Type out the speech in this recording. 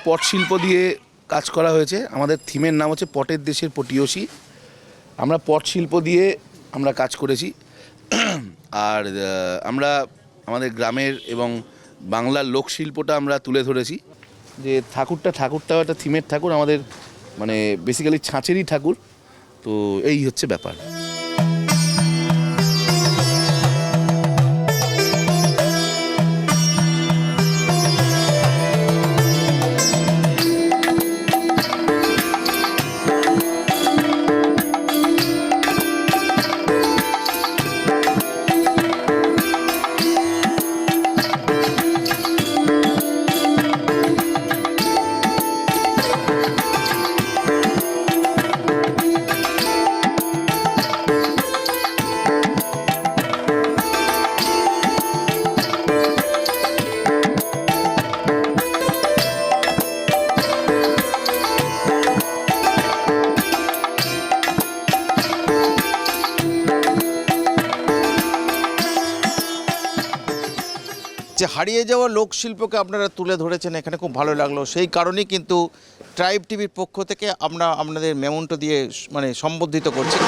পট শিল্প দিয়ে কাজ করা হয়েছে। আমাদের থিমের নাম হচ্ছে পটের দেশের পটিয়সী। আমরা পট শিল্প দিয়ে আমরা কাজ করেছি। আর আমরা আমাদের গ্রামের এবং বাংলার লোকশিল্পটা আমরা তুলে ধরেছি। যে ঠাকুরটাও একটা থিমের ঠাকুর, আমাদের মানে বেসিক্যালি ছাঁচেরই ঠাকুর। তো এই হচ্ছে ব্যাপার। যে হারিয়ে যাওয়া লোকশিল্পকে আপনারা তুলে ধরেছেন, এখানে খুব ভালো লাগলো। সেই কারণেই কিন্তু ট্রাইব টিভির পক্ষ থেকে আমরা আপনাদের মেমন্টো দিয়ে মানে সম্বোধিত করছি।